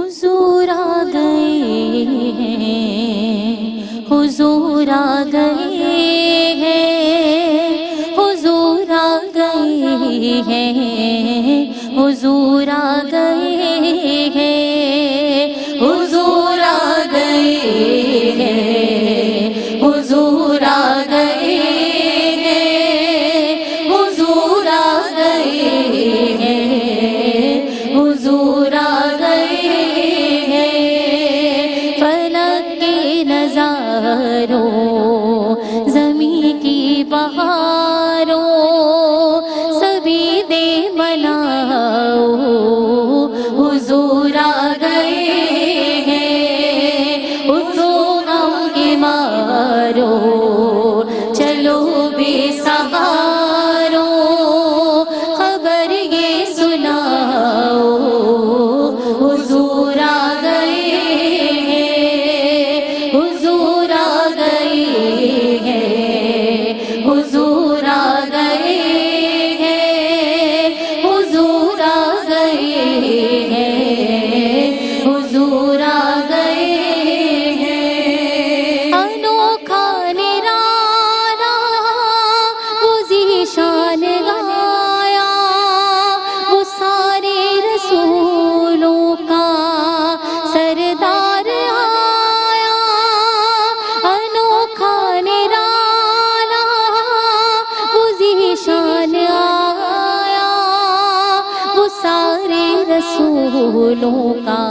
حضور آ گئے ہیں، حضور آ گئے ہیں، حضور آ گئے ہیں، حضور آ گئے ہیں، حضور آ گئے ہیں، حضور آ گئے ہیں، حضور آ گئے ہیں، حضور آ گئے ہیں۔ فلک کے نظاروں، زمین کی بہاروں، سبھی دے مناؤ، حضور آ گئے ہیں۔ اٹھو غم کے مارو، چلو بے سہارو، خبر یہ سناؤ، حضور آ گئے ہیں، حضور آ گئے ہیں، حضور آ گئے ہیں، حضور آ گئے ہیں، حضور آ گئے ہیں۔ انوکھا نرالا وہ ذیشان گایا، وہ سارے رسولوں کا سردار آیا۔ انوکھا نرالا وہ ذیشان آیا، وہ سارے رسولوں کا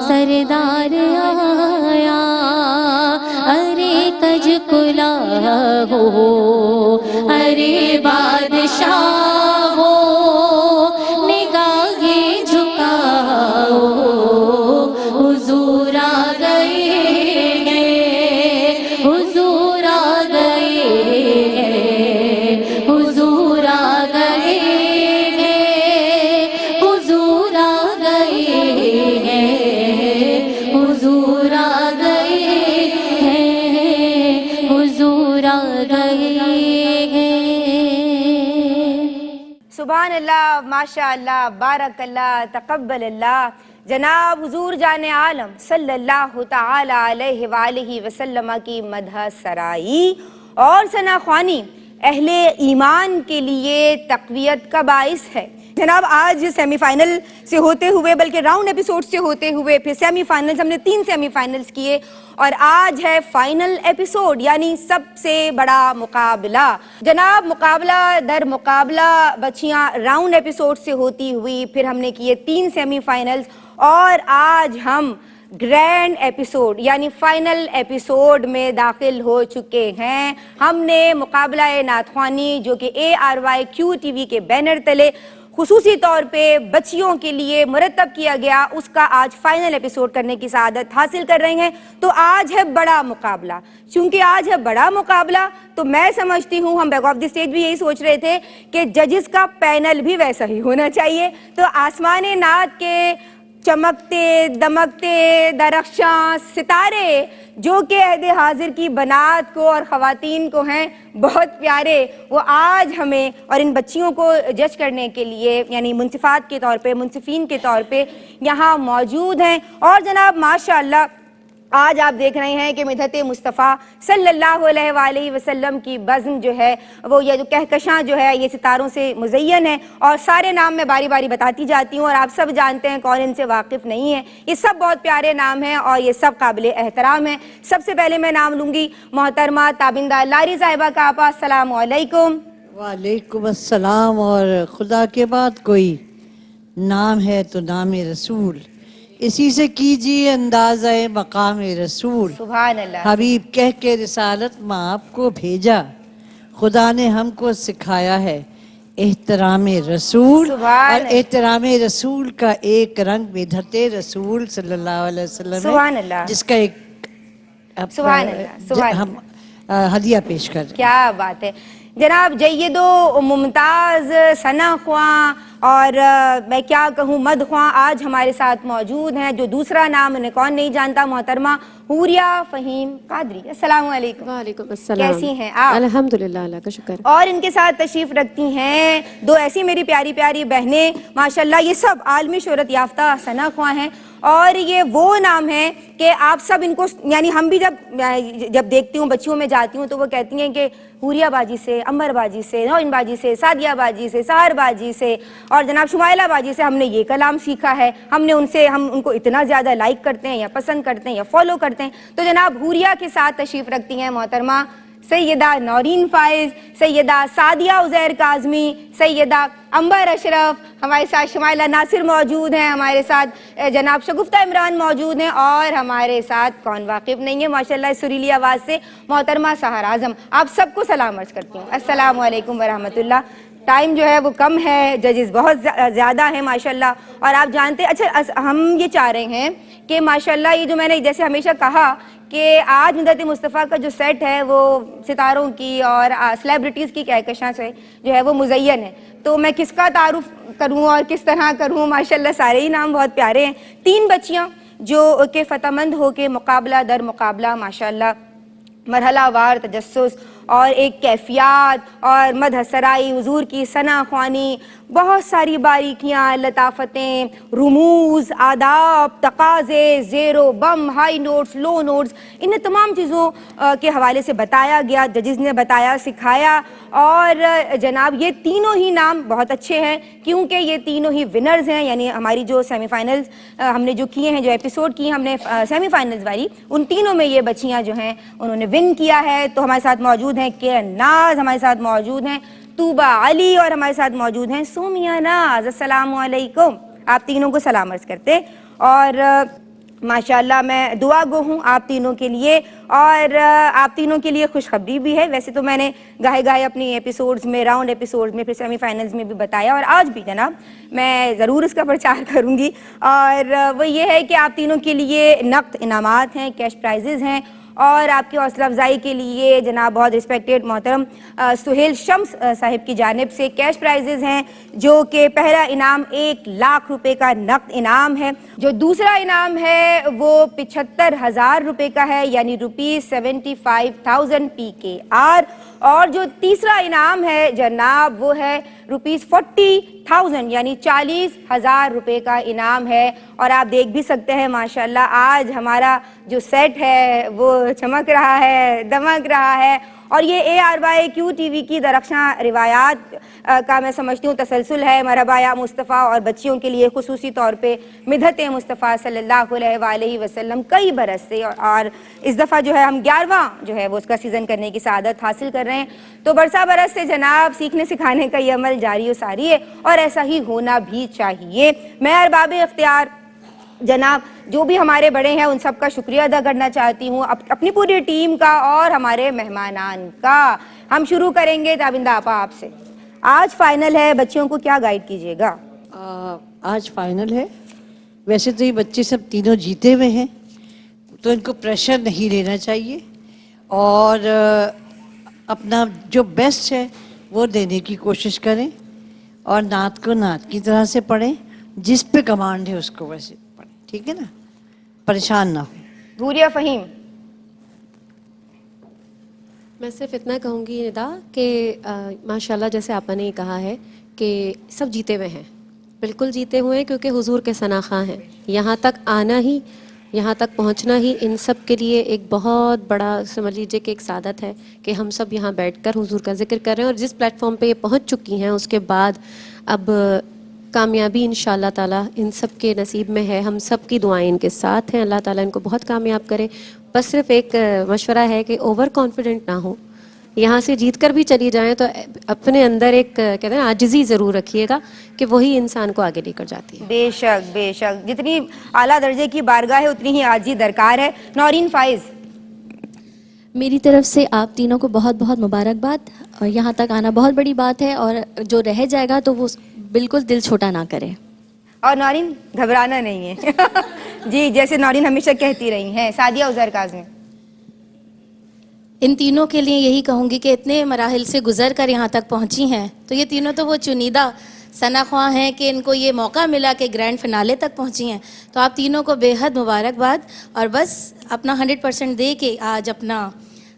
سردار آیا۔ ارے کج کلا ہو، ارے بادشاہ ہو، نگاہیں جھکاؤ، حضور آ گئے ہیں، حضور آ گئے ہیں، حضور آ گئے ہیں، حضور آ گئے ہیں، حضور آ گئے ہیں، حضور آ گئے ہیں۔ سبحان اللہ، ماشاء اللہ، بارک اللہ، تقبل اللہ۔ جناب حضور جان عالم صلی اللہ تعالی علیہ وآلہ وسلم کی مدح سرائی اور ثنا خوانی اہل ایمان کے لیے تقویت کا باعث ہے۔ جناب آج سیمی فائنل سے ہوتے ہوئے، بلکہ راؤنڈ ایپیسوڈ سے ہوتے ہوئے پھر سیمی فائنلز، ہم نے 3 سیمی فائنلز کیے اور آج ہے فائنل ایپیسوڈ، یعنی سب سے بڑا مقابلہ۔ جناب مقابلہ در مقابلہ بچیاں راؤنڈ ایپیسوڈ سے ہوتی ہوئی، پھر ہم نے کیے 3 سیمی فائنلز اور آج ہم گرینڈ ایپیسوڈ یعنی فائنل ایپیسوڈ میں داخل ہو چکے ہیں۔ ہم نے مقابلہ نعت خوانی جو کہ ARYQ TV کے بینر تلے خصوصی طور پہ بچیوں کے لیے مرتب کیا گیا، اس کا آج فائنل ایپیسوڈ کرنے کی سعادت حاصل کر رہے ہیں۔ تو آج ہے بڑا مقابلہ۔ چونکہ آج ہے بڑا مقابلہ تو میں سمجھتی ہوں ہم بیک آف دی اسٹیج بھی یہی سوچ رہے تھے کہ ججز کا پینل بھی ویسا ہی ہونا چاہیے۔ تو آسمان نعت کے چمکتے دمکتے درخشاں ستارے جو کہ عہد حاضر کی بنات کو اور خواتین کو ہیں بہت پیارے، وہ آج ہمیں اور ان بچیوں کو جج کرنے کے لیے یعنی منصفات کے طور پہ، منصفین کے طور پہ یہاں موجود ہیں۔ اور جناب ماشاءاللہ آج آپ دیکھ رہے ہیں کہ مدحت مصطفیٰ صلی اللہ علیہ وآلہ وسلم کی بزم جو ہے وہ یہ جو کہکشاں جو ہے یہ ستاروں سے مزین ہے، اور سارے نام میں باری باری بتاتی جاتی ہوں اور آپ سب جانتے ہیں، کون ان سے واقف نہیں ہے۔ یہ سب بہت پیارے نام ہیں اور یہ سب قابل احترام ہیں۔ سب سے پہلے میں نام لوں گی محترمہ تابندہ لاری صاحبہ کا۔ آپا السلام علیکم۔ وعلیکم السلام۔ اور خدا کے بعد کوئی نام ہے تو نام رسول، اسی سے کیجیے اندازہ مقام رسول۔ سبحان اللہ۔ حبیب کہہ کے رسالت میں آپ کو بھیجا، خدا نے ہم کو سکھایا ہے احترام رسول، اور احترام رسول کا ایک رنگ مدحت رسول صلی اللہ علیہ وسلم سبحان اللہ، جس کا ایک سبحان اللہ ہم ہدیہ پیش کر رہے ہیں۔ کیا بات ہے جناب، جید و ممتاز ثنا خواں اور میں کیا کہوں مدخواں آج ہمارے ساتھ موجود ہیں، جو دوسرا نام انہیں کون نہیں جانتا، محترمہ حوریہ فہیم قادری۔ السلام علیکم۔ وعلیکم السلام۔ کیسی ہیں آپ؟ الحمدللہ، اللہ کا شکر۔ اور ان کے ساتھ تشریف رکھتی ہیں دو ایسی میری پیاری پیاری بہنیں، ماشاءاللہ یہ سب عالمی شہرت یافتہ ثنا خواں ہیں، اور یہ وہ نام ہیں کہ آپ سب ان کو یعنی ہم بھی جب دیکھتی ہوں بچیوں میں جاتی ہوں تو وہ کہتی ہیں کہ حوریہ باجی سے، عمر باجی سے، نوین باجی سے، سعدیہ باجی سے، سحر باجی سے اور جناب شمائلہ باجی سے ہم نے یہ کلام سیکھا ہے، ہم ان کو اتنا زیادہ لائک کرتے ہیں یا پسند کرتے ہیں یا فالو کرتے ہیں. تو جناب حوریہ کے ساتھ تشریف رکھتی ہیں محترمہ سیدہ نورین فائز، سیدہ سعدیہ عزیر کاظمی، سیدہ عنبر اشرف، ہمارے ساتھ شمائلہ ناصر موجود ہیں، ہمارے ساتھ جناب شگفتہ عمران موجود ہیں اور ہمارے ساتھ کون واقف نہیں ہے ماشاءاللہ اس سریلی آواز سے، محترمہ سحر اعظم. آپ سب کو سلام عرض کرتی ہوں، السلام علیکم ورحمۃ اللہ. ٹائم جو ہے وہ کم ہے، ججز بہت زیادہ ہیں ماشاءاللہ، اور آپ جانتے اچھا ہم یہ چاہ رہے ہیں کہ ماشاءاللہ یہ جو میں نے جیسے ہمیشہ کہا کہ آج مدت مصطفیٰ کا جو سیٹ ہے وہ ستاروں کی اور سیلیبریٹیز کی کہکشاں سے جو ہے وہ مزین ہے. تو میں کس کا تعارف کروں اور کس طرح کروں؟ ماشاءاللہ سارے ہی نام بہت پیارے ہیں. 3 بچیاں جو کہ فتح مند ہو کے مقابلہ در مقابلہ ماشاءاللہ مرحلہ وار تجسس اور ایک کیفیات اور مدح سرائی، حضور کی ثنا خوانی، بہت ساری باریکیاں، لطافتیں، رموز، آداب، تقاضے، زیر و بم، ہائی نوٹس، لو نوٹس، ان تمام چیزوں کے حوالے سے بتایا گیا، ججز نے بتایا، سکھایا. اور جناب یہ تینوں ہی نام بہت اچھے ہیں کیونکہ یہ تینوں ہی ونرز ہیں. یعنی ہماری جو سیمی فائنلز ہم نے جو کیے ہیں، جو ایپیسوڈ کی ہم نے سیمی فائنلز والی، ان تینوں میں یہ بچیاں جو ہیں انہوں نے ون کیا ہے. تو ہمارے ساتھ موجود ہیں کے ناز، ہمارے ساتھ موجود ہیں طوبہ علی اور ہمارے ساتھ موجود ہیں سومیہ ناز. السلام علیکم. آپ تینوں کو سلام عرض کرتے اور ماشاءاللہ میں دعا گو ہوں آپ تینوں کے لیے، اور آپ تینوں کے لیے خوشخبری بھی ہے. ویسے تو میں نے گاہے اپنی ایپیسوڈز میں، راؤنڈ ایپیسوڈز میں، پھر سیمی فائنلز میں بھی بتایا اور آج بھی جناب میں ضرور اس کا پرچار کروں گی. اور وہ یہ ہے کہ آپ تینوں کے لیے نقد انعامات ہیں، کیش پرائزز ہیں، اور آپ کی حوصلہ افزائی کے لیے جناب بہت رسپیکٹڈ محترم سہیل شمس صاحب کی جانب سے کیش پرائزز ہیں، جو کہ پہلا انعام 1 لاکھ روپے کا نقد انعام ہے. جو دوسرا انعام ہے وہ 75,000 روپے کا ہے، یعنی ₹75,000 PKR. اور جو تیسرا انعام ہے جناب وہ ہے ₹40,000 یعنی 40,000 روپے کا انعام ہے. اور آپ دیکھ بھی سکتے ہیں ماشاءاللہ آج ہمارا جو سیٹ ہے وہ چمک رہا ہے، دمک رہا ہے. اور یہ ARYQ TV کی درخشاں روایات کا میں سمجھتی ہوں تسلسل ہے. مرحبا یا مصطفیٰ اور بچیوں کے لیے خصوصی طور پہ مدحت مصطفیٰ صلی اللہ علیہ وآلہ وسلم کئی برس سے، اور اس دفعہ جو ہے ہم 11واں جو ہے وہ اس کا سیزن کرنے کی سعادت حاصل کر رہے ہیں. تو برسا برس سے جناب سیکھنے سکھانے کا یہ عمل جاری و ساری ہے اور ایسا ہی ہونا بھی چاہیے. میں ارباب اختیار جناب جو بھی ہمارے بڑے ہیں ان سب کا شکریہ ادا کرنا چاہتی ہوں، اپنی پوری ٹیم کا اور ہمارے مہمانان کا. ہم شروع کریں گے تابندہ آپا آپ سے. آج فائنل ہے، بچیوں کو کیا گائیڈ کیجیے گا؟ آج فائنل ہے. ویسے تو یہ بچے سب تینوں جیتے ہوئے ہیں تو ان کو پریشر نہیں لینا چاہیے اور اپنا جو بیسٹ ہے وہ دینے کی کوشش کریں اور نعت کو نعت کی طرح سے پڑھیں، جس پہ کمانڈ ہے اس کو ویسے پڑھیں. ٹھیک ہے نا، پریشان نہ ہو. حوریہ فہیم. میں صرف اتنا کہوں گی ندا کہ ماشاءاللہ جیسے آپ نے کہا ہے کہ سب جیتے ہوئے ہیں، بالکل جیتے ہوئے ہیں کیونکہ حضور کے ثنا خواں ہیں. یہاں تک آنا ہی، یہاں تک پہنچنا ہی ان سب کے لیے ایک بہت بڑا سمجھ لیجیے کہ ایک سعادت ہے کہ ہم سب یہاں بیٹھ کر حضور کا ذکر کر رہے ہیں. اور جس پلیٹ فارم پہ یہ پہنچ چکی ہیں اس کے بعد اب کامیابی انشاءاللہ تعالیٰ ان سب کے نصیب میں ہے. ہم سب کی دعائیں ان کے ساتھ ہیں، اللہ تعالیٰ ان کو بہت کامیاب کرے. بس صرف ایک مشورہ ہے کہ اوور کانفیڈنٹ نہ ہو. یہاں سے جیت کر بھی چلی جائیں تو اپنے اندر ایک کہتے ہیں عاجزی ضرور رکھیے گا کہ وہی انسان کو آگے لے کر جاتی ہے. بے شک بے شک، جتنی اعلیٰ درجے کی بارگاہ ہے اتنی ہی عاجزی درکار ہے. نورین فائز. میری طرف سے آپ تینوں کو بہت بہت مبارکباد، اور یہاں تک آنا بہت بڑی بات ہے، اور جو رہ جائے گا تو وہ بالکل دل چھوٹا نہ کرے. اور نورین گھبرانا نہیں ہے. جی جیسے نورین ہمیشہ کہتی رہی ہیں. سعدیہ عزیر کاظمی. ان تینوں کے لیے یہی کہوں گی کہ اتنے مراحل سے گزر کر یہاں تک پہنچی ہیں تو یہ تینوں تو وہ چنیدہ ثنا خواں ہیں کہ ان کو یہ موقع ملا کہ گرینڈ فنالے تک پہنچی ہیں. تو آپ تینوں کو بے حد مبارکباد، اور بس اپنا 100% دے کے آج اپنا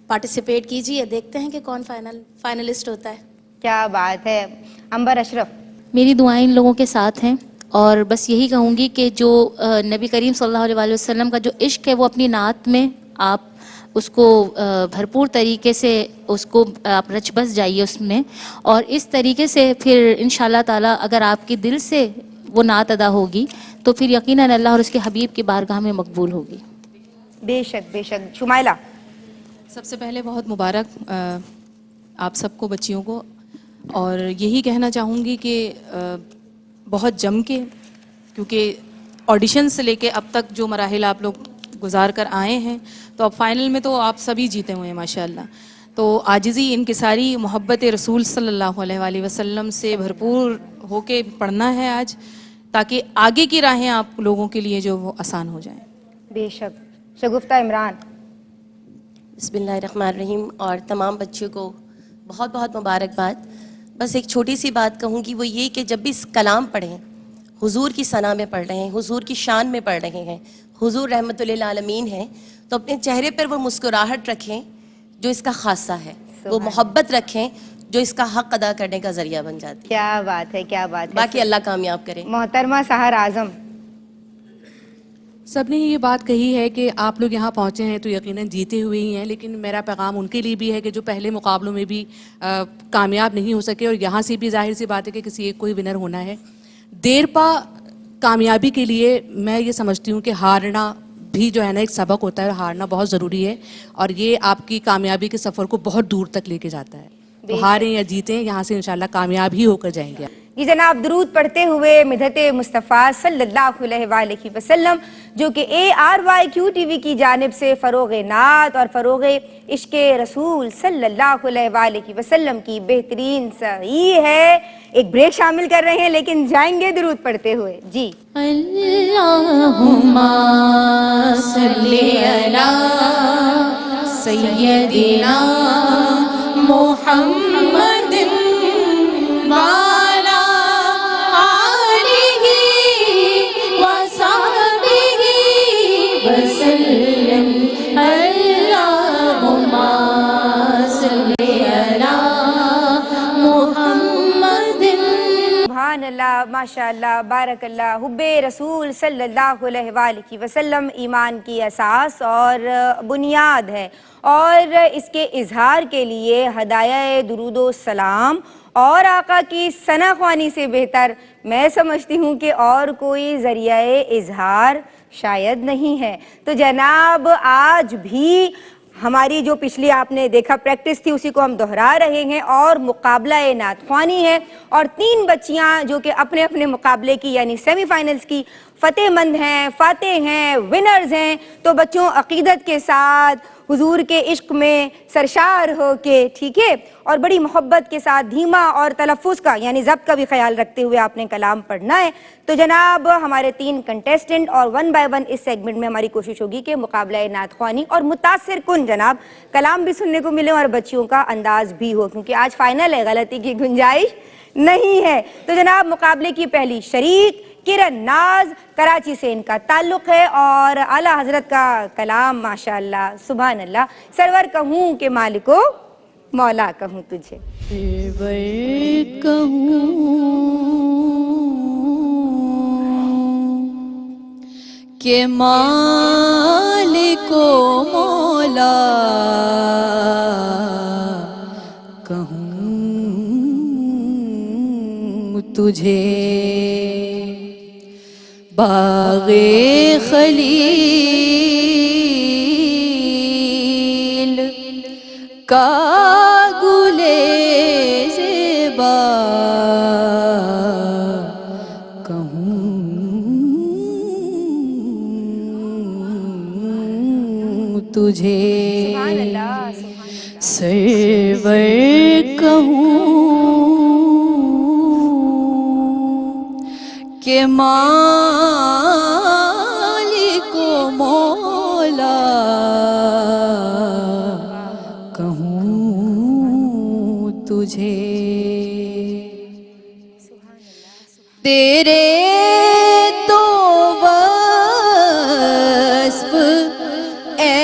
پارٹیسپیٹ کیجیے. دیکھتے ہیں کہ کون فائنلسٹ ہوتا ہے. کیا بات ہے. عنبر اشرف. میری دعائیں ان لوگوں کے ساتھ ہیں اور بس یہی کہوں گی کہ جو نبی کریم صلی اللہ علیہ وسلم کا جو عشق ہے وہ اپنی نعت میں آپ اس کو بھرپور طریقے سے اس کو آپ رچ بس جائیے اس میں، اور اس طریقے سے پھر انشاءاللہ تعالیٰ اگر آپ کے دل سے وہ نعت ادا ہوگی تو پھر یقیناً اللہ اور اس کے حبیب کی بارگاہ میں مقبول ہوگی. بے شک بے شک. شمائلہ. سب سے پہلے بہت مبارک آپ سب کو، بچیوں کو، اور یہی کہنا چاہوں گی کہ بہت جم کے، کیونکہ آڈیشن سے لے کے اب تک جو مراحل آپ لوگ گزار کر آئے ہیں تو اب فائنل میں تو آپ سبھی جیتے ہوئے ہیں ماشاءاللہ. تو عاجزی، انکساری، محبت رسول صلی اللہ علیہ وآلہ وسلم سے بھرپور ہو کے پڑھنا ہے آج، تاکہ آگے کی راہیں آپ لوگوں کے لیے جو وہ آسان ہو جائیں. بے شک. شگفتہ عمران. بسم اللہ الرحمن الرحیم. اور تمام بچوں کو بہت بہت مبارکباد. بس ایک چھوٹی سی بات کہوں گی، وہ یہ کہ جب بھی اس کلام پڑھیں، حضور کی ثنا میں پڑھ رہے ہیں، حضور کی شان میں پڑھ رہے ہیں، حضور رحمت للعالمین ہیں، تو اپنے چہرے پر وہ مسکراہٹ رکھیں جو اس کا خاصہ ہے، وہ محبت رکھیں جو اس کا حق ادا کرنے کا ذریعہ بن جاتی ہے. کیا بات ہے، کیا بات ہے. باقی اللہ کامیاب کرے. محترمہ سحر اعظم. سب نے یہ بات کہی ہے کہ آپ لوگ یہاں پہنچے ہیں تو یقیناً جیتے ہوئے ہی ہیں، لیکن میرا پیغام ان کے لیے بھی ہے کہ جو پہلے مقابلوں میں بھی کامیاب نہیں ہو سکے، اور یہاں سے بھی ظاہر سی بات ہے کہ کسی ایک کو ہی ونر ہونا ہے. دیر پا کامیابی کے لیے میں یہ سمجھتی ہوں کہ ہارنا بھی جو ہے نا ایک سبق ہوتا ہے، ہارنا بہت ضروری ہے، اور یہ آپ کی کامیابی کے سفر کو بہت دور تک لے کے جاتا ہے. تو ہاریں یا جیتیں، یہاں سے انشاءاللہ کامیاب ہی ہو کر جائیں گے. جی جناب، درود پڑھتے ہوئے مدحت مصطفیٰ صلی اللہ علیہ وآلہ وسلم، جو کہ ARYQ TV کی جانب سے فروغ نعت اور فروغ عشق رسول صلی اللہ علیہ وآلہ وسلم کی بہترین صحیح ہے. ایک بریک شامل کر رہے ہیں لیکن جائیں گے درود پڑھتے ہوئے. جی. اللہم صلی علی سیدنا محمد وعلی آلہ وصحبہ وسلم. اللہم صلی علی محمد. سبحان اللہ، ماشاء اللہ، بارک اللہ. حب رسول صلی اللہ علیہ وآلہ وسلم ایمان کی اساس اور بنیاد ہے، اور اس کے اظہار کے لیے ہدایہ درود و سلام اور آقا کی ثنا خوانی سے بہتر میں سمجھتی ہوں کہ اور کوئی ذریعہ اظہار شاید نہیں ہے. تو جناب آج بھی ہماری جو پچھلی آپ نے دیکھا پریکٹس تھی اسی کو ہم دہرا رہے ہیں، اور مقابلہ نعت خوانی ہے، اور 3 بچیاں جو کہ اپنے اپنے مقابلے کی یعنی سیمی فائنلز کی فتح مند ہیں، فاتح ہیں، ونرز ہیں. تو بچوں عقیدت کے ساتھ حضور کے عشق میں سرشار ہو کے، ٹھیک ہے، اور بڑی محبت کے ساتھ دھیما اور تلفظ کا یعنی ضبط کا بھی خیال رکھتے ہوئے آپ نے کلام پڑھنا ہے. تو جناب ہمارے 3 کنٹیسٹنٹ، اور 1 بائی 1 اس سیگمنٹ میں ہماری کوشش ہوگی کہ مقابلہ نعت خوانی اور متاثر کن جناب کلام بھی سننے کو ملے اور بچیوں کا انداز بھی ہو، کیونکہ آج فائنل ہے، غلطی کی گنجائش نہیں ہے. تو جناب مقابلے کی پہلی شریک کرن ناز، کراچی سے ان کا تعلق ہے، اور اعلیٰ حضرت کا کلام ماشاءاللہ سبحان اللہ. سرور کہوں کہ مالکو مولا کہوں تجھے. سرور کہوں کہ مالک و مولا کہوں تجھے. باغ خلیل کا گلے زیبا کہوں تجھے. سبحان اللہ. سرور کہوں کہ مالک و مولا کہوں تجھے. تیرے تو وصف ہے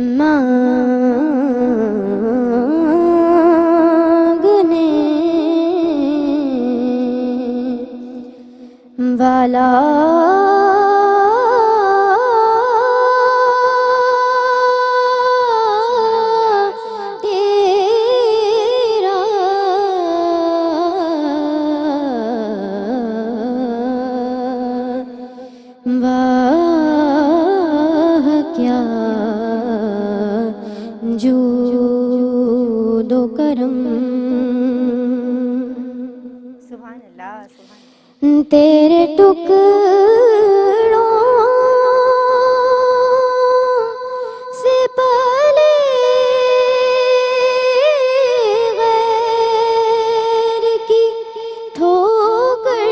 مانگنے والا تیرا واہ کیا جود و کرم سبحان اللہ سبحان اللہ. تیرے ٹکڑوں سے پلے غیر کی ٹھوکر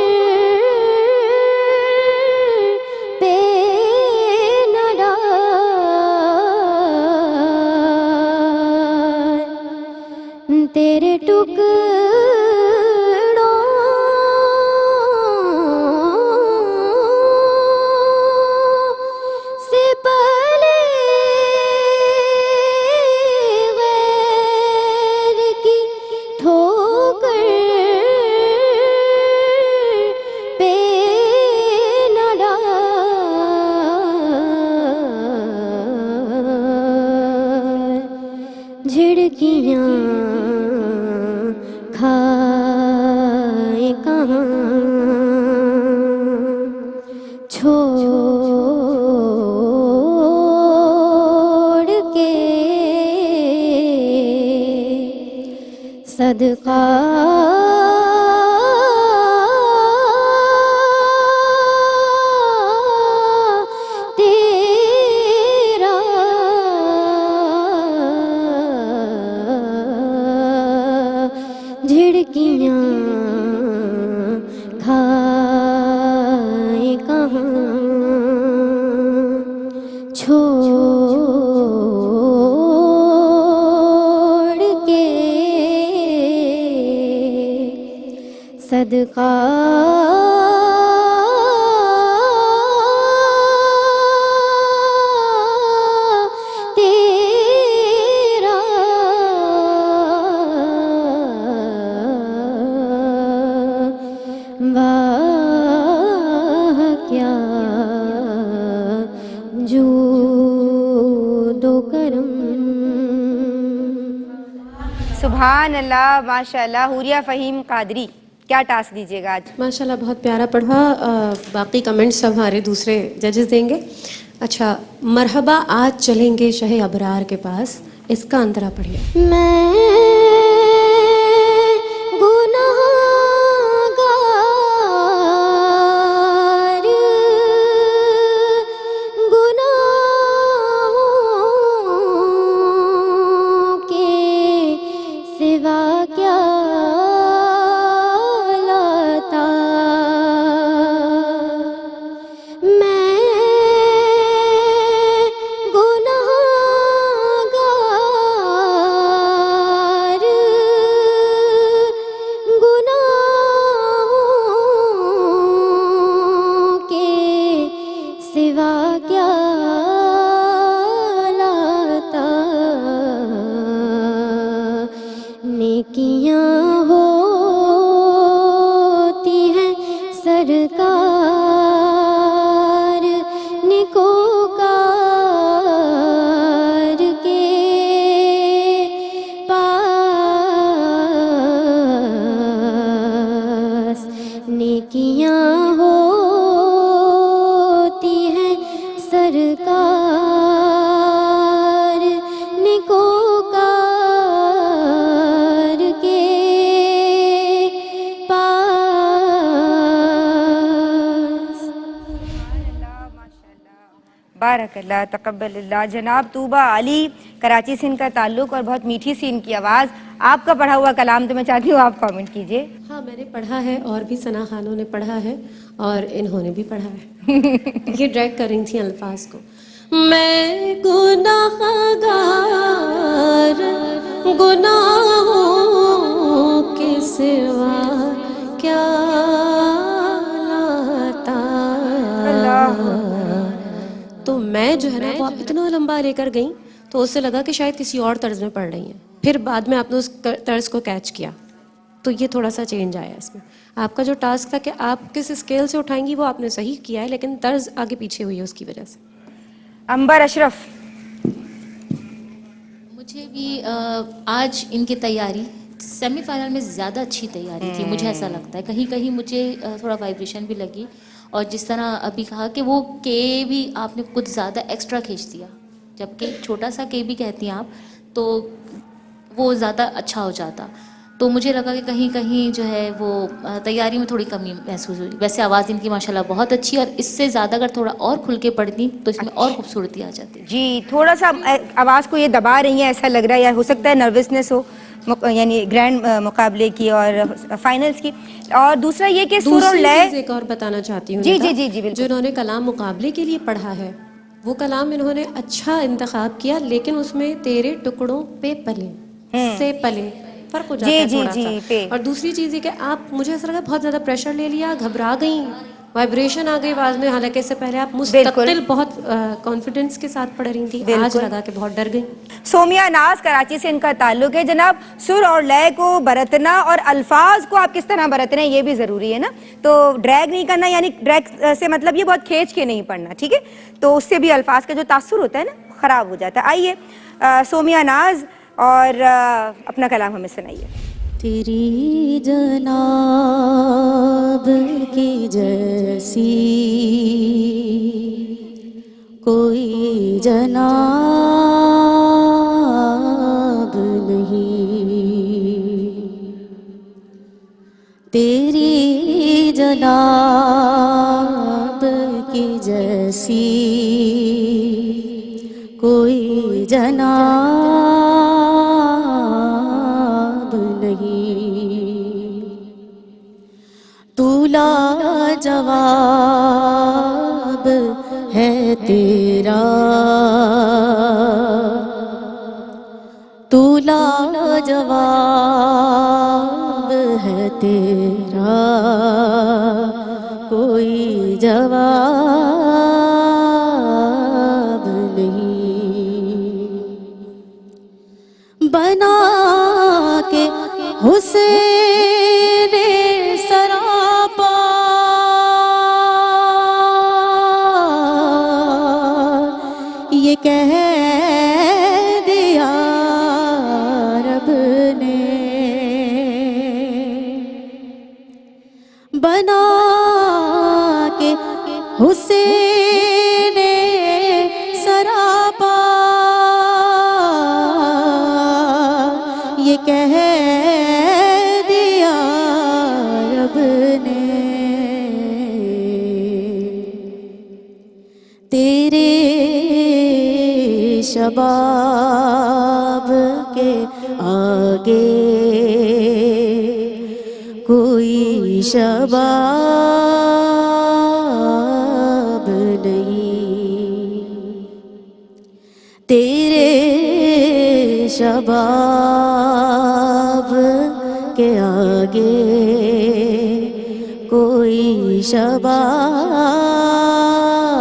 پہ نہ ڈال. تیرے ٹکڑوں سے پلے غیر کی ٹھوکر پہ نہ ڈال. جھڑکیاں کھائے کہاں چھوڑ کے صدقہ تیرا جھڑکیاں کھائے کہاں چھوڑ کے صدقہ تیرا واہ کیا جود و کرم. سبحان اللہ ماشاء اللہ. حوریہ فہیم قادری کیا ٹاسک دیجیے گا آج؟ ماشاءاللہ بہت پیارا پڑھا. باقی کمنٹس سب ہمارے دوسرے ججز دیں گے. اچھا، مرحبا آج چلیں گے شہ ابرار کے پاس، اس کا انترا پڑھیے. میں گناہگار گناہوں کے سوا کیا لاتا. میں گناہگار گناہوں کے سوا کیا لاتا. نیکیاں ہوتی ہیں سرکار نیکوکار کے پاس. نیکیاں ہوتی ہیں سرکار نیکوکار کے پاس. بارک اللہ تقبل اللہ. جناب طوبہ علی کراچی سے ان کا تعلق اور بہت میٹھی سی ان کی آواز. آپ کا پڑھا ہوا کلام تو میں چاہتی ہوں آپ کامنٹ کیجئے. ہاں میں نے پڑھا ہے اور بھی ثنا خانوں نے پڑھا ہے اور انہوں نے بھی پڑھا ہے. یہ ڈریگ کر رہی تھیں الفاظ کو. میں گناہگار گناہوں کے سوا کیا لاتا. تو میں جو ہے نا وہ اتنا لمبا لے کر گئی تو اسے لگا کہ شاید کسی اور طرز میں پڑھ رہی ہیں. پھر بعد میں آپ نے اس طرز کو کیچ کیا, تو یہ تھوڑا سا چینج آیا اس میں. آپ کا جو ٹاسک تھا کہ آپ کس اسکیل سے اٹھائیں گی وہ آپ نے صحیح کیا ہے, لیکن طرز آگے پیچھے ہوئی ہے اس کی وجہ سے. عنبر اشرف. مجھے بھی آج ان کی تیاری سیمی فائنل میں زیادہ اچھی تیاری تھی, مجھے ایسا لگتا ہے. کہیں کہیں مجھے تھوڑا وائبریشن بھی لگی, اور جس طرح ابھی کہا کہ وہ کے بھی آپ نے کچھ زیادہ ایکسٹرا کھینچ دیا, جبکہ چھوٹا سا کے بھی کہتی ہیں آپ تو وہ زیادہ اچھا ہو جاتا. تو مجھے لگا کہ کہیں کہیں جو ہے وہ تیاری میں تھوڑی کمی محسوس ہوئی. ویسے آواز ان کی ماشاءاللہ بہت اچھی ہے, اور اس سے زیادہ اگر تھوڑا اور کھل کے پڑھتی تو اس میں اور خوبصورتی آ جاتی. جی تھوڑا سا آواز کو یہ دبا رہی ہیں ایسا لگ رہا ہے, یا ہو سکتا ہے نروسنس ہو, یعنی گرینڈ مقابلے کی اور فائنلز کی. اور دوسرا یہ کہ سر اور دوسری لے. چیز ایک اور بتانا چاہتی ہوں جی ندا, جی جی جی جو بالکل. انہوں نے کلام مقابلے کے لیے پڑھا ہے وہ کلام انہوں نے اچھا انتخاب کیا, لیکن اس میں تیرے ٹکڑوں پہ پلے سے پلے فرق ہو جاتا جی ہے جی تھوڑا سا. جی پہ. اور دوسری چیز یہ کہ آپ, مجھے ایسا لگا بہت زیادہ پریشر لے لیا, گھبرا گئیں, وائبریشن آ گئی آواز میں, حالانکہ اس سے پہلے آپ بالکل مستقل بہت کانفیڈنس کے ساتھ پڑھ رہی تھیں. آج بالکل. لگا کہ بہت ڈر گئیں. سومیہ ناز کراچی سے ان کا تعلق ہے. جناب سر اور لے کو برتنا اور الفاظ کو آپ کس طرح برتنا ہے یہ بھی ضروری ہے نا, تو ڈریگ نہیں کرنا, یعنی ڈریگ سے مطلب یہ بہت کھینچ کے نہیں پڑھنا, ٹھیک ہے, تو اس سے بھی الفاظ کا جو تاثر ہوتا ہے نا خراب ہو جاتا ہے. آئیے سومیہ ناز اور اپنا کلام ہمیں سنائیے. تیری جناب کی جیسی کوئی جناب نہیں, تیری جناب کی جیسی کوئی جناب نہیں, تو لاجواب ہے تیرا, تو لاجواب ہے تیرا, کوئی جواب نہیں, بنا کے حسین سراپا یہ کہہ دیا رب نے, بنا کے حسین سراپا یہ کہہ دیا رب نے, تیرے شباب کے آگے کوئی شباب نہیں, تیرے شباب کے آگے کوئی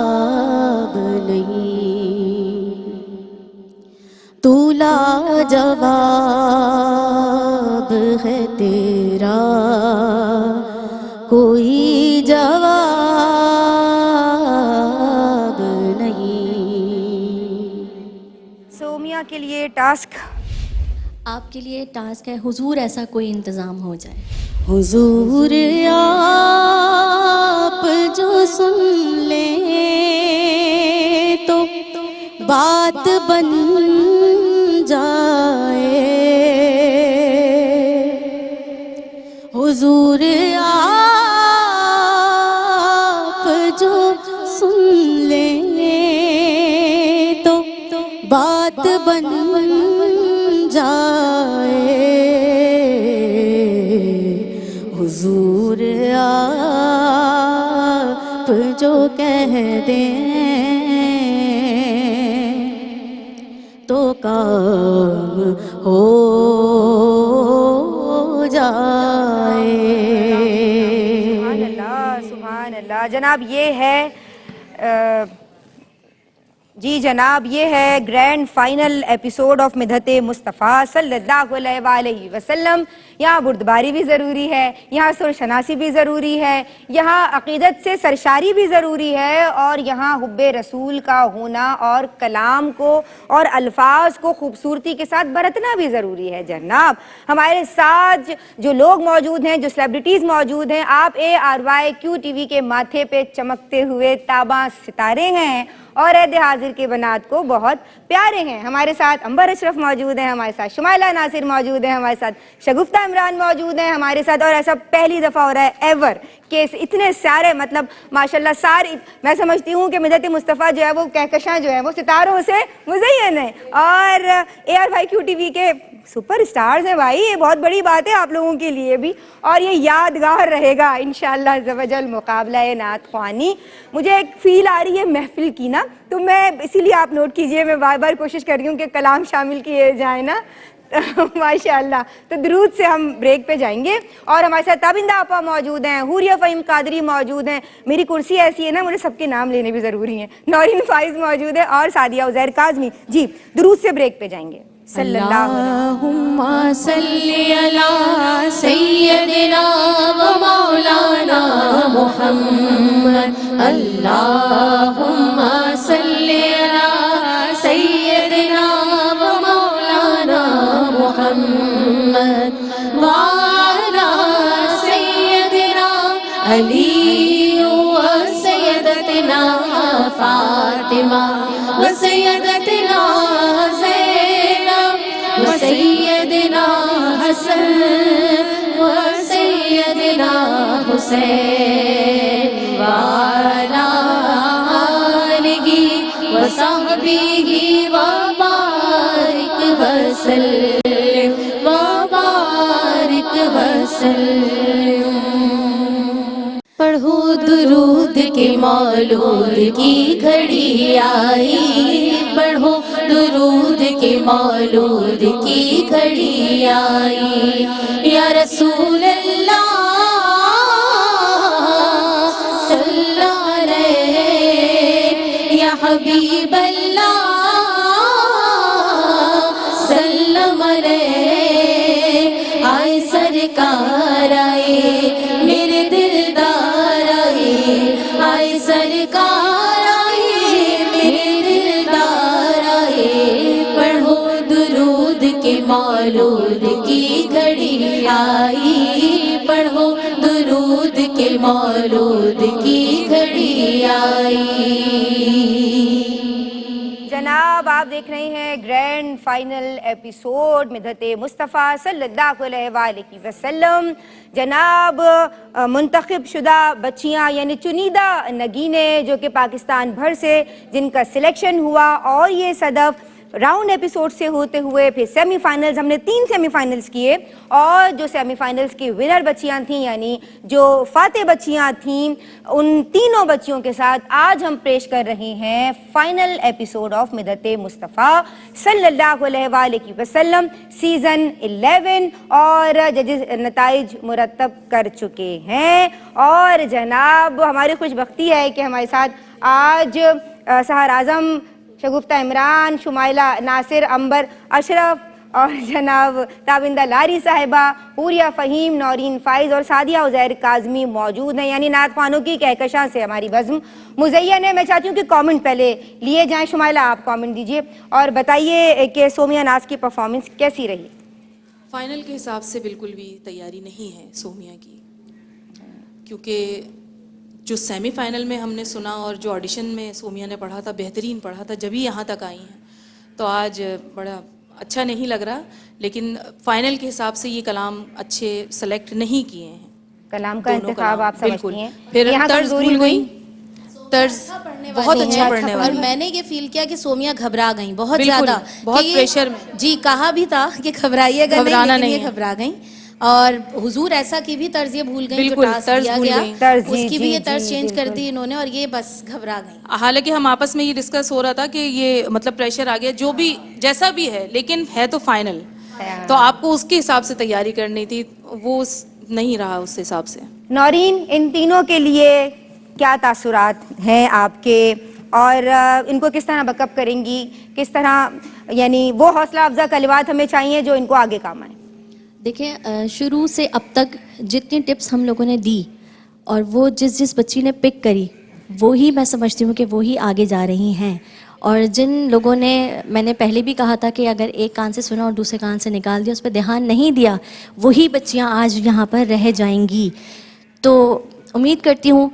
شباب نہیں, تو لاجواب ہے تیرا, کوئی جواب نہیں. سومیہ کے لیے ٹاسک. آپ کے لیے ٹاسک ہے حضور ایسا کوئی انتظام ہو جائے. حضور آپ جو سن لیں تو بات بن جائے, حضور آپ جو سن لیں تو بات بن جائے, حضور آپ جو کہہ دیں تو کام ہو جائے. سبحان اللہ سبحان اللہ. جناب یہ ہے جی جناب، یہ ہے گرینڈ فائنل ایپیسوڈ آف مدحت مصطفیٰ صلی اللہ علیہ وآلہ وسلم. یہاں بردباری بھی ضروری ہے، یہاں سرشناسی بھی ضروری ہے، یہاں عقیدت سے سرشاری بھی ضروری ہے، اور یہاں حب رسول کا ہونا اور کلام کو اور الفاظ کو خوبصورتی کے ساتھ برتنا بھی ضروری ہے. جناب ہمارے ساتھ جو لوگ موجود ہیں، جو سیلیبریٹیز موجود ہیں، آپ ARYQ TV کے ماتھے پہ چمکتے ہوئے تاباں ستارے ہیں اور عہد حاضر کے بنات کو بہت پیارے ہیں. ہمارے ساتھ عنبر اشرف موجود ہیں، ہمارے ساتھ شمائلہ ناصر موجود ہیں، ہمارے ساتھ شگفتہ عمران موجود ہیں ہمارے ساتھ، اور ایسا پہلی دفعہ ہو رہا ہے ایور کہ اتنے سارے مطلب ماشاءاللہ سارے، میں سمجھتی ہوں کہ مدحت مصطفیٰ جو ہے وہ کہکشاں جو ہے وہ ستاروں سے مزین ہے، اور ARYQ TV کے سپر اسٹارز ہیں بھائی. یہ بہت بڑی بات ہے آپ لوگوں کے لیے بھی، اور یہ یادگار رہے گا انشاءاللہ عز و جل مقابلہ نعت خوانی. مجھے ایک فیل آ رہی ہے محفل کی نا، تو میں اسی لیے آپ نوٹ کیجئے، میں بار بار کوشش کر رہی ہوں کہ کلام شامل کیے جائیں نا. ماشاءاللہ. تو درود سے ہم بریک پہ جائیں گے، اور ہمارے ساتھ تابندہ آپا موجود ہیں، حوریہ فہیم قادری موجود ہیں. میری کرسی ایسی ہے نا، مجھے سب کے نام لینے بھی ضروری ہیں. نورین فائز موجود ہے اور سعدیہ عزیر کاظمی. جی درود سے بریک پہ جائیں گے. صلی اللہ اللہم صلی علی سیدنا و مولانا محمد. اللہم صلی علی سیدنا و مولانا محمد وعلی سیدنا علی و سیدتنا فاطمہ و سیدتنا سیدنا حسن و سیدنا حسین وعلی آلہ و صحبہ و بارک وسلم و بارک وسلم. پڑھو درود کے مولود کی گھڑی آئی، پڑھو درود کے مولود کی گھڑی آئی. یا رسول اللہ صلی اللہ علیہ، یا حبیب اللہ سلم علیہ. آئے سرکار آئے میرے دلدار آئے، آئے سرکار آئے میرے دلدار آئے. پڑھو درود کے مولود کی گھڑی آئی، پڑھو درود کے مولود کی گھڑی آئی. جناب آپ دیکھ رہے ہیں گرینڈ فائنل ایپیسوڈ مدحت مصطفیٰ صلی اللہ علیہ وآلہ وسلم. جناب منتخب شدہ بچیاں یعنی چنیدہ نگینیں جو کہ پاکستان بھر سے جن کا سلیکشن ہوا، اور یہ صدف راؤنڈ ایپیسوڈ سے ہوتے ہوئے پھر سیمی فائنلز، ہم نے 3 سیمی فائنلز کیے، اور جو سیمی فائنلز کی ونر بچیاں تھیں یعنی جو فاتح بچیاں تھیں، ان تینوں بچیوں کے ساتھ آج ہم پیش کر رہے ہیں فائنل ایپیسوڈ آف مدحت مصطفیٰ صلی اللہ علیہ وآلہ وسلم سیزن 11، اور ججز نتائج مرتب کر چکے ہیں. اور جناب ہماری خوش بختی ہے کہ ہمارے ساتھ آج سحر اعظم، شگفتہ عمران، شمائلہ ناصر، عنبر اشرف، اور جناب تابندہ لاری صاحبہ، حوریہ فہیم، نورین فائز اور سعدیہ عزیر کاظمی موجود ہیں. یعنی نعت خوانوں کی کہکشاں سے ہماری بزم مزین ہے. میں چاہتی ہوں کہ کامنٹ پہلے لیے جائیں. شمائلہ آپ کامنٹ دیجئے اور بتائیے کہ سومیہ ناز کی پرفارمنس کیسی رہی؟ فائنل کے حساب سے بالکل بھی تیاری نہیں ہے سومیہ کی، کیونکہ جو سیمی فائنل میں ہم نے سنا اور جو آڈیشن میں سومیہ نے پڑھا تھا بہترین پڑھا تھا، جب ہی یہاں تک آئی ہیں تو آج بڑا اچھا نہیں لگ رہا. لیکن فائنل کے حساب سے یہ کلام اچھے سلیکٹ نہیں کیے ہیں. کلام کا انتخاب آپ سمجھتی ہیں؟ پھر طرز بھول گئی، طرز بہت اچھا پڑھنے اور والی. میں نے یہ فیل کیا کہ سومیہ گھبرا گئیں بہت بالکل، زیادہ، بہت کہ یہ- پریشر میں. جی کہا بھی تھا کہ گھبرائیے گا گھبرانا نہیں، لیکن نہیں یہ ہے. گھبرا گئیں. اور حضور ایسا کی بھی طرز یہ بھول گئیں جو بالکل، ٹاسک طرز دیا بھول گیا، گئیں. طرز، اس جی، کی بھی یہ جی، طرز جی، چینج کر بالکل. دی انہوں نے، اور یہ بس گھبرا گئیں. حالانکہ ہم آپس میں یہ ڈسکس ہو رہا تھا کہ یہ مطلب پریشر آ گیا، جو بھی جیسا بھی ہے، لیکن ہے تو فائنل، تو آپ کو اس کے حساب سے تیاری کرنی تھی، وہ نہیں رہا اس حساب سے. نورین، ان تینوں کے لیے کیا تاثرات ہیں آپ کے؟ اور ان کو کس طرح بیک اپ کریں گی, کس طرح یعنی وہ حوصلہ افزا کلمات ہمیں چاہیے جو ان کو آگے کام آئیں؟ دیکھیں شروع سے اب تک جتنی ٹپس ہم لوگوں نے دی اور وہ جس بچی نے پک کری وہی میں سمجھتی ہوں کہ وہی آگے جا رہی ہیں. اور جن لوگوں نے, میں نے پہلے بھی کہا تھا کہ اگر ایک کان سے سنا اور دوسرے کان سے نکال دیا, اس پہ دھیان نہیں دیا, وہی بچیاں آج یہاں پر رہ جائیں گی. تو امید کرتی ہوں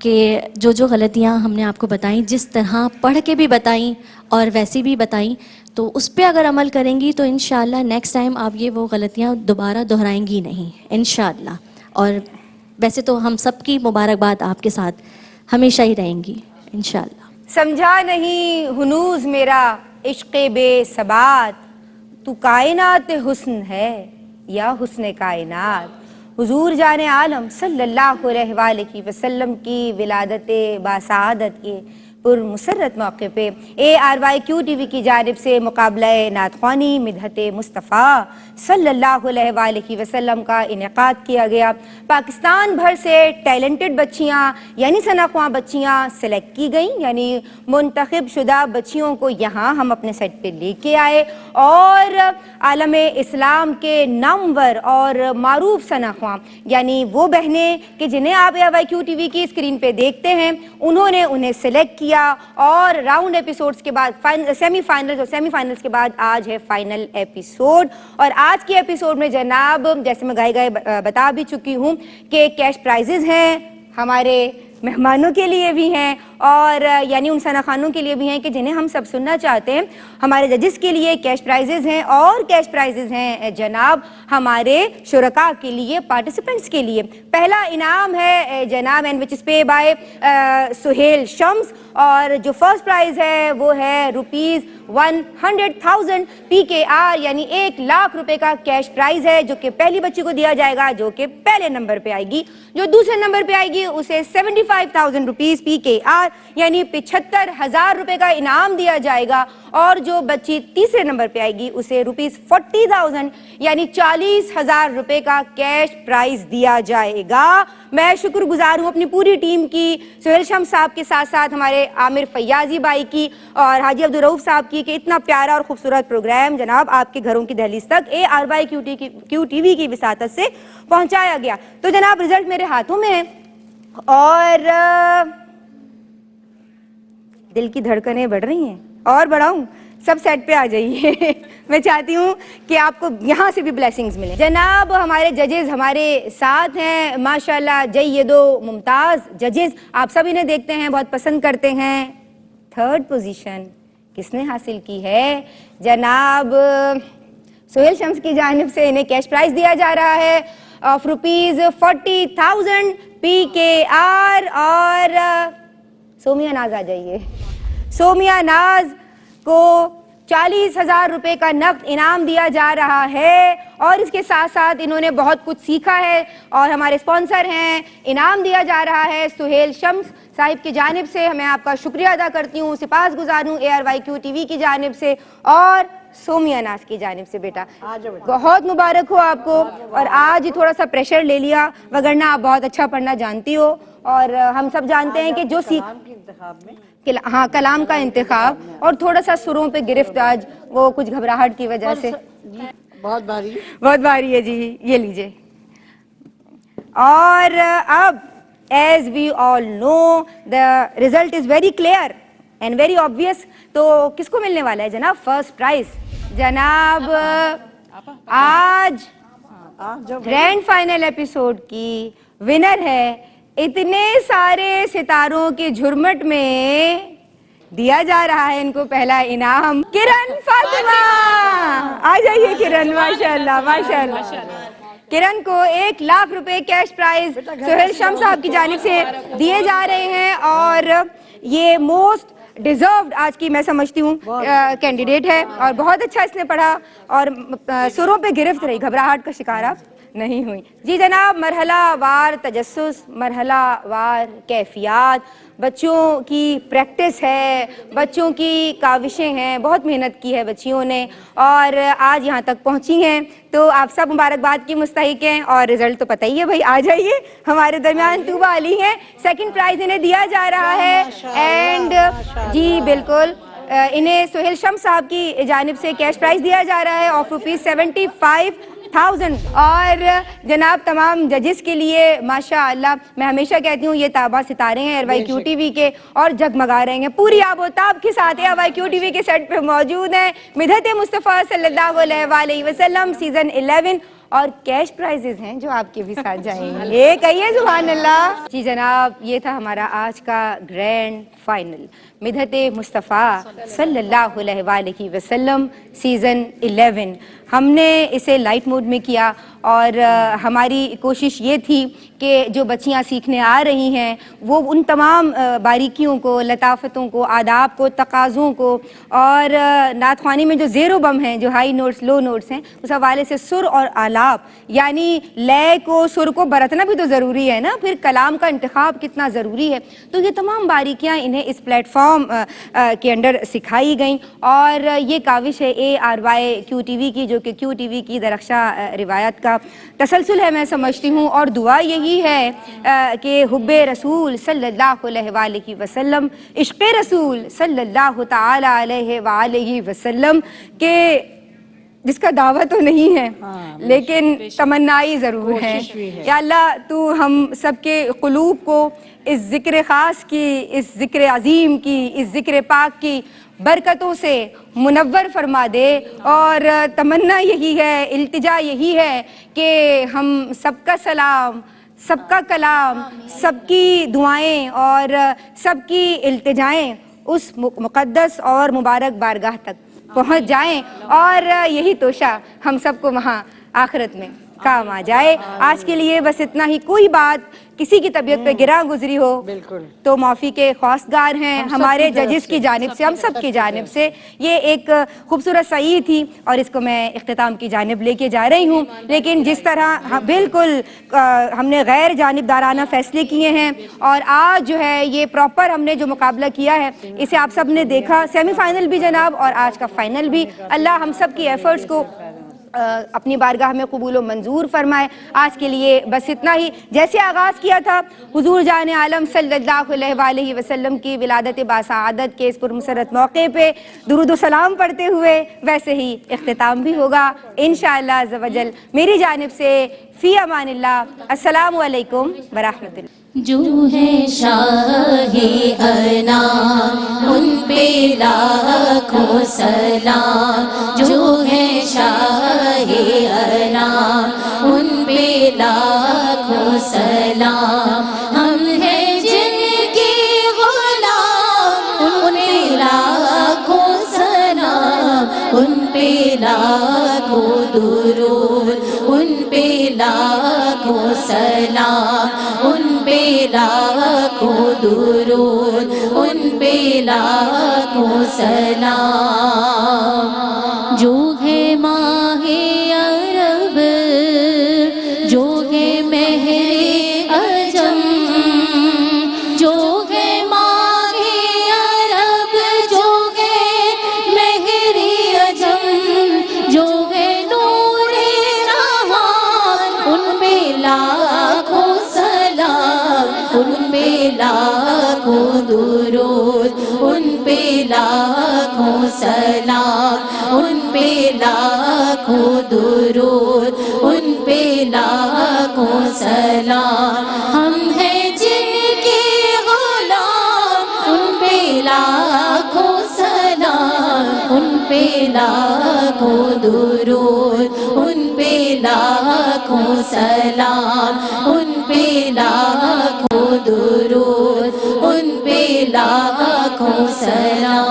کہ جو غلطیاں ہم نے آپ کو بتائیں, جس طرح پڑھ کے بھی بتائیں اور ویسی بھی بتائیں, تو اس پہ اگر عمل کریں گی تو انشاءاللہ نیکسٹ ٹائم آپ یہ وہ غلطیاں دوبارہ دہرائیں گی نہیں انشاءاللہ. اور ویسے تو ہم سب کی مبارکباد آپ کے ساتھ ہمیشہ ہی رہیں گی انشاءاللہ. سمجھا نہیں ہنوز میرا عشق بے ثبات, تو کائنات حسن ہے یا حسن کائنات. حضور جان عالم صلی اللہ علیہ وآلہ وسلم کی ولادت باسعادت کے پر مسرت موقع پہ ARYQ TV کی جانب سے مقابلہ نعت خوانی مدحت مصطفیٰ صلی اللہ علیہ وآلہ وسلم کا انعقاد کیا گیا. پاکستان بھر سے ٹیلنٹڈ بچیاں یعنی ثنا خواں بچیاں سلیکٹ کی گئیں, یعنی منتخب شدہ بچیوں کو یہاں ہم اپنے سیٹ پہ لے کے آئے اور عالم اسلام کے نامور اور معروف ثنا خواں یعنی وہ بہنیں کہ جنہیں آپ ARYQ TV کی اسکرین پہ دیکھتے ہیں, انہیں سلیکٹ کیا اور راؤنڈ ایپیسوڈز کے بعد سیمی فائنلز اور سیمی فائنلز کے بعد آج ہے فائنل ایپیسوڈ. اور آج کے ایپیسوڈ میں جناب جیسے میں گائے بتا بھی چکی ہوں کہ کیش پرائزز ہیں, ہمارے مہمانوں کے لیے بھی ہیں اور یعنی ان ثنا خوانوں کے لیے بھی ہیں کہ جنہیں ہم سب سننا چاہتے ہیں. ہمارے ججز کے لیے کیش پرائزز ہیں اور کیش پرائزز ہیں جناب ہمارے شرکاء کے لیے, پارٹیسپینٹس کے لیے. پہلا انعام ہے جناب and which is pay by Sohail Shams, اور جو فرسٹ پرائز ہے وہ ہے ₹100,000 PKR یعنی 1,00,000 روپے کا کیش پرائز ہے جو کہ پہلی بچی کو دیا جائے گا جو کہ پہلے نمبر پہ آئے گی. جو دوسرے نمبر پہ آئے گی اسے ₹75,000 PKR یعنی 75,000 روپے کا انعام دیا جائے گا, اور جو بچی تیسرے نمبر پہ آئے گی اسے ₹40,000 یعنی 40,000 روپے کا کیش پرائز دیا جائے گا. میں شکر گزار ہوں اپنی پوری ٹیم کی, سہیل شمس صاحب کے ساتھ ساتھ ہمارے عامر فیاضی بھائی کی اور حاجی عبدالرؤف صاحب کی, کہ اتنا پیارا اور خوبصورت پروگرام جناب آپ کے گھروں کی دہلیز تک ARYQ TV کی وساطت سے پہنچایا گیا. تو جناب رزلٹ میرے ہاتھوں میں ہے اور دل کی دھڑکنیں بڑھ رہی ہیں, اور بڑھاؤں, سب سیٹ پہ آ جائیے. میں چاہتی ہوں کہ آپ کو یہاں سے بھی بلیسنگز ملیں. جناب ہمارے ججز ہمارے ساتھ ہیں ماشاءاللہ, جید و ممتاز ججز, آپ سب انہیں دیکھتے ہیں, بہت پسند کرتے ہیں. تھرڈ پوزیشن کس نے حاصل کی ہے؟ جناب سہیل شمس کی جانب سے انہیں کیش پرائز دیا جا رہا ہے آف ₹40,000 PKR. اور سومیہ ناز آ جائیے. سومیہ ناز کو 40,000 روپے کا نقد انعام دیا جا رہا ہے, اور اس کے ساتھ ساتھ انہوں نے بہت کچھ سیکھا ہے اور ہمارے اسپانسر ہیں. انعام دیا جا رہا ہے سہیل شمس صاحب کی جانب سے, میں آپ کا شکریہ ادا کرتی ہوں, سپاس گزار ہوں ARYQ TV کی جانب سے اور سومیہ ناز کی جانب سے. بیٹا بہت مبارک ہو آپ کو, اور آج ہی تھوڑا سا پریشر لے لیا, وگرنہ آپ بہت اچھا پڑھنا جانتی ہو, اور ہم سب جانتے ہیں کہ جو ہاں کلام کا انتخاب اور تھوڑا سا سروں پہ گرفت آج وہ کچھ گھبراہٹ کی وجہ سے بہت بھاری ہے جی. یہ لیجئے. اور اب as we all know the result is very clear and very obvious. تو کس کو ملنے والا ہے جناب فرسٹ پرائز؟ جناب آج گرینڈ فائنل ایپیسوڈ کی ونر ہے, اتنے سارے ستاروں کے جھرمٹ میں دیا جا رہا ہے ان کو پہلا انعام, کرن فاطمہ. آ جائیے کرن, ماشاءاللہ ماشاءاللہ. کرن کو 1,00,000 روپے کیش پرائز سہیل شمس صاحب کی جانب سے دیے جا رہے ہیں, اور یہ موسٹ ڈیزروڈ آج کی میں سمجھتی ہوں کینڈیڈیٹ ہے, اور بہت اچھا اس نے پڑھا اور سروں پہ گرفت رہی, گھبراہٹ کا شکار آپ نہیں ہوئی. جی جناب, مرحلہ وار تجسس, مرحلہ وار کیفیات, بچوں کی پریکٹس ہے, بچوں کی کاوشیں ہیں, بہت محنت کی ہے بچیوں نے اور آج یہاں تک پہنچی ہیں. تو آپ سب مبارکباد کی مستحق ہیں اور رزلٹ تو پتہ ہی ہے بھائی. آ جائیے, ہمارے درمیان طوبہ علی ہیں, سیکنڈ پرائز انہیں دیا جا رہا ہے. اینڈ جی بالکل, انہیں سہیل شمس صاحب کی جانب سے کیش پرائز دیا جا رہا ہے آف ₹75,000. اور جناب تمام ججز کے لیے ماشاء اللہ, میں ہمیشہ کہتی ہوں یہ تابع ستارے ہیں RYQ TV کے اور جگمگا رہے ہیں, پوری آب و تاب کے ساتھ RYQ TV کے سیٹ پہ موجود ہیں مدحت مصطفیٰ صلی اللہ علیہ وآلہ وسلم سیزن 11, اور کیش پرائزز ہیں جو آپ کے بھی ساتھ جائیں گے. کہیے سبحان اللہ. جی جناب, یہ تھا ہمارا آج کا گرینڈ فائنل, مدحت مصطفیٰ صلی اللہ علیہ وآلہ وسلم سیزن 11. ہم نے اسے لائٹ موڈ میں کیا اور ہماری کوشش یہ تھی کہ جو بچیاں سیکھنے آ رہی ہیں وہ ان تمام باریکیوں کو, لطافتوں کو, آداب کو, تقاضوں کو اور نعت خوانی میں جو زیر و بم ہیں, جو ہائی نوٹس لو نوٹس ہیں, اس حوالے سے سر اور آلاپ یعنی لے کو, سر کو برتنا بھی تو ضروری ہے نا, پھر کلام کا انتخاب کتنا ضروری ہے. تو یہ تمام باریکیاں انہیں اس پلیٹ فارم کے انڈر سکھائی گئیں اور یہ کاوش ہے ARYQ TV کی, جو کہ Q TV کی درخشاں روایت کا تسلسل ہے میں سمجھتی ہوں. اور دعا یہی ہے کہ حب رسول صلی اللہ علیہ وآلہ وسلم, عشق رسول صلی اللہ تعالی علیہ وآلہ وسلم کے جس کا دعویٰ تو نہیں ہے لیکن تمنائی ضرور ہے. یا اللہ تو ہم سب کے قلوب کو اس ذکر خاص کی, اس ذکر عظیم کی, اس ذکر پاک کی برکتوں سے منور فرما دے. اور تمنا یہی ہے, التجا یہی ہے کہ ہم سب کا سلام, سب کا کلام, سب کی دعائیں اور سب کی التجائیں اس مقدس اور مبارک بارگاہ تک پہنچ جائیں اور یہی توشہ ہم سب کو وہاں آخرت میں کام آ جائے. آج کے لیے بس اتنا ہی. کوئی بات کسی کی طبیعت پہ گراں گزری ہو تو معافی کے خواستگار ہیں ہمارے ججز کی جانب سے, ہم سب کی جانب سے. یہ ایک خوبصورت سعی تھی اور اس کو میں اختتام کی جانب لے کے جا رہی ہوں, لیکن جس طرح بالکل ہم نے غیر جانبدارانہ فیصلے کیے ہیں اور آج جو ہے یہ پراپر ہم نے جو مقابلہ کیا ہے اسے آپ سب نے دیکھا, سیمی فائنل بھی جناب اور آج کا فائنل بھی. اللہ ہم سب کی ایفرٹس کو اپنی بارگاہ میں قبول و منظور فرمائے. آج کے لیے بس اتنا ہی. جیسے آغاز کیا تھا حضور جان عالم صلی اللہ علیہ وآلہ وسلم کی ولادت باسعادت کے اس پرمسرت موقع پہ درود و سلام پڑھتے ہوئے, ویسے ہی اختتام بھی ہوگا انشاءاللہ عز و جل. میری جانب سے فی امان اللہ, السلام علیکم ورحمۃ اللہ. جو ہے شاہ انام ان پہ لاکھوں سلام, جو ہے شاہ انام ان پہ لاکھوں سلام. ہم ہیں جن کی غلام ان پہ لاکھوں سلام, ان پہ لاکھوں درود, ان پہ لاکھوں سلام, ان پہ لاکھوں درود, ان پہ لاکھوں سلام. جو ہے ماہ عرب, جو ہے مہر عجم, جو ہے ماہ عرب, جو ہے مہر عجم, جو ہے نور جہان, ان پہ لاکھوں سلام, ان پہ لاکھوں درود, ان پہ لاکھوں سلام, ان پہ لاکھوں درود, ان پہ لاکھوں سلام. ہم ہیں جن کے غلام ان پہ لاکھوں سلام, ان پہ لاکھوں درود, ان پہ لاکھوں سلام, ان پہ لاکھوں درود, ان پہ لاکھوں سلام.